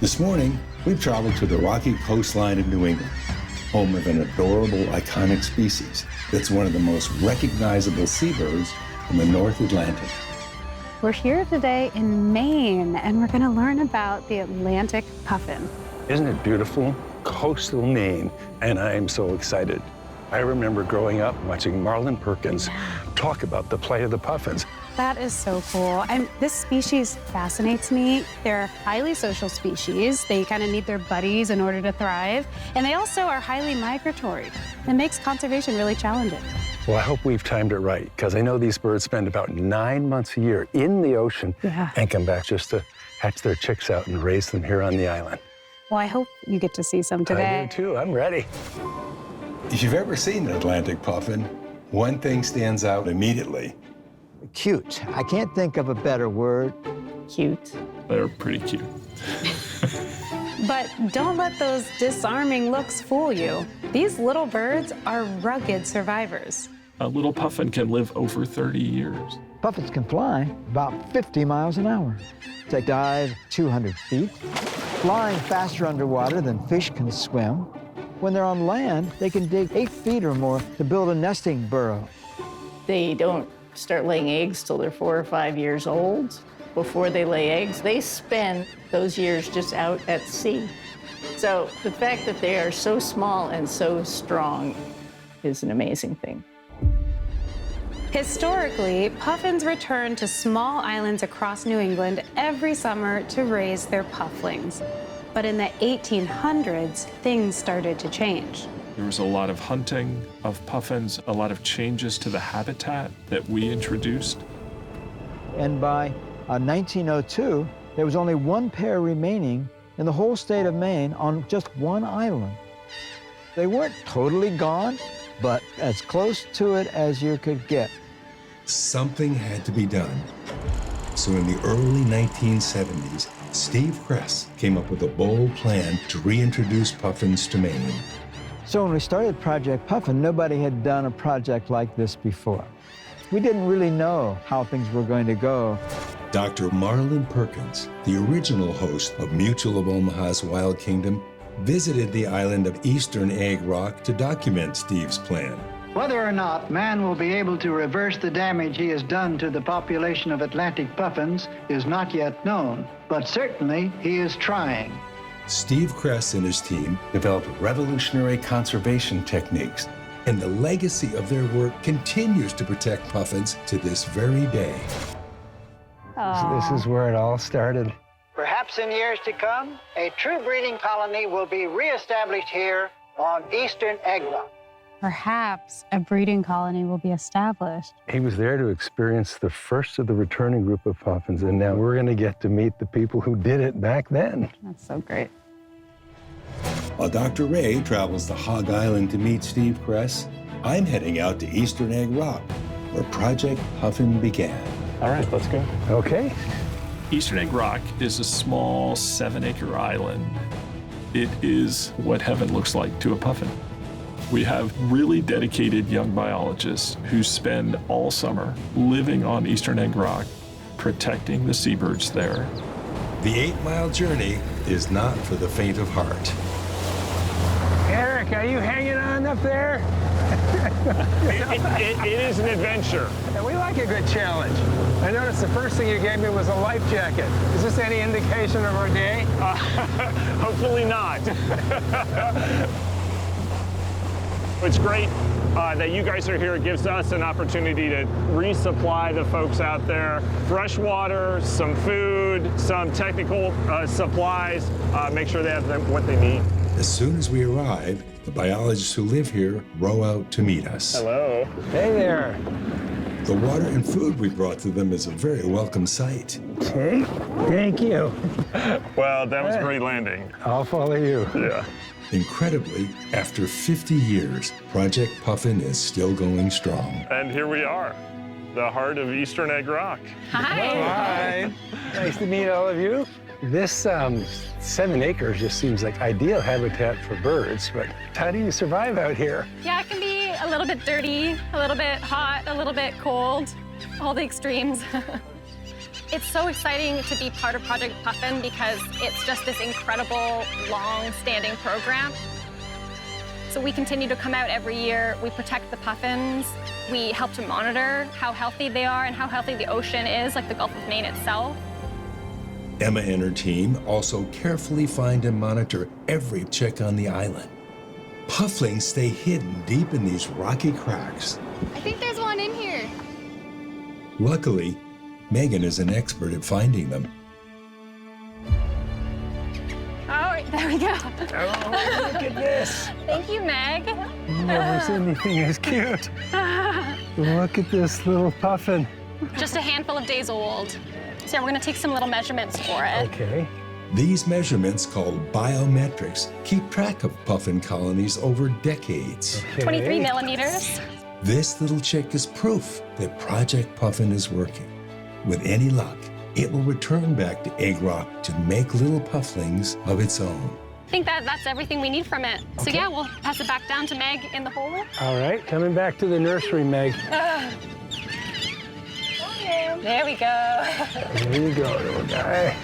This morning, we've traveled to the rocky coastline of New England, home of an adorable, iconic species that's one of the most recognizable seabirds in the North Atlantic. We're here today in Maine, and we're going to learn about the Atlantic puffin. Isn't it beautiful? Coastal Maine, and I am so excited. I remember growing up watching Marlin Perkins talk about the plight of the puffins. That is so cool. And this species fascinates me. They're a highly social species. They kind of need their buddies in order to thrive. And they also are highly migratory. It makes conservation really challenging. Well, I hope we've timed it right, because I know these birds spend about 9 months a year in the ocean and come back just to hatch their chicks out and raise them here on the island. Well, I hope you get to see some today. I do too, I'm ready. If you've ever seen an Atlantic puffin, one thing stands out immediately. Cute. I can't think of a better word. Cute. They're pretty cute. But don't let those disarming looks fool you. These little birds are rugged survivors. A little puffin can live over 30 years. Puffins can fly about 50 miles an hour. They dive 200 feet, flying faster underwater than fish can swim. When they're on land, they can dig 8 feet or more to build a nesting burrow. They don't start laying eggs till they're 4 or 5 years old. Before they lay eggs, they spend those years just out at sea. So the fact that they are so small and so strong is an amazing thing. Historically, puffins return to small islands across New England every summer to raise their pufflings. But in the 1800s, things started to change. There was a lot of hunting of puffins, a lot of changes to the habitat that we introduced. And by 1902, there was only 1 pair remaining in the whole state of Maine on just 1 island. They weren't totally gone, but as close to it as you could get. Something had to be done. So in the early 1970s, Steve Kress came up with a bold plan to reintroduce puffins to Maine. So when we started Project Puffin, nobody had done a project like this before. We didn't really know how things were going to go. Dr. Marlin Perkins, the original host of Mutual of Omaha's Wild Kingdom, visited the island of Eastern Egg Rock to document Steve's plan. Whether or not man will be able to reverse the damage he has done to the population of Atlantic puffins is not yet known, but certainly he is trying. Steve Kress and his team developed revolutionary conservation techniques, and the legacy of their work continues to protect puffins to this very day. This is where it all started. Perhaps in years to come, a true breeding colony will be reestablished here on Eastern Egg Rock. Perhaps a breeding colony will be established. He was there to experience the first of the returning group of puffins, and now we're going to get to meet the people who did it back then. That's so great. While Dr. Ray travels to Hog Island to meet Steve Kress, I'm heading out to Eastern Egg Rock, where Project Puffin began. All right, let's go. Okay. Eastern Egg Rock is a small 7-acre island. It is what heaven looks like to a puffin. We have really dedicated young biologists who spend all summer living on Eastern Egg Rock, protecting the seabirds there. The 8-mile journey is not for the faint of heart. Eric, are you hanging on up there? It is an adventure. And we like a good challenge. I noticed the first thing you gave me was a life jacket. Is this any indication of our day? Hopefully not. It's great that you guys are here. It gives us an opportunity to resupply the folks out there. Fresh water, some food, some technical supplies, make sure they have what they need. As soon as we arrive, the biologists who live here row out to meet us. Hello. Hey there. The water and food we brought to them is a very welcome sight. Hey, thank you. Well, that was a great landing. I'll follow you. Yeah. Incredibly, after 50 years, Project Puffin is still going strong. And here we are, the heart of Eastern Egg Rock. Hi. Nice to meet all of you. This 7 acres just seems like ideal habitat for birds, but how do you survive out here? Yeah, it can be a little bit dirty, a little bit hot, a little bit cold, all the extremes. It's so exciting to be part of Project Puffin because it's just this incredible, long-standing program. So we continue to come out every year. We protect the puffins. We help to monitor how healthy they are and how healthy the ocean is, like the Gulf of Maine itself. Emma and her team also carefully find and monitor every chick on the island. Pufflings stay hidden deep in these rocky cracks. I think there's one in here. Luckily, Megan is an expert at finding them. Oh, there we go. Oh, look at this. Thank you, Meg. Never seen anything as cute. Look at this little puffin. Just a handful of days old. So we're gonna take some little measurements for it. Okay. These measurements, called biometrics, keep track of puffin colonies over decades. Okay. 23 millimeters. This little chick is proof that Project Puffin is working. With any luck, it will return back to Egg Rock to make little pufflings of its own. I think that's everything we need from it. So Okay. yeah, we'll pass it back down to Meg in the hole. All right, coming back to the nursery, Meg. There we go. There you go, little guy.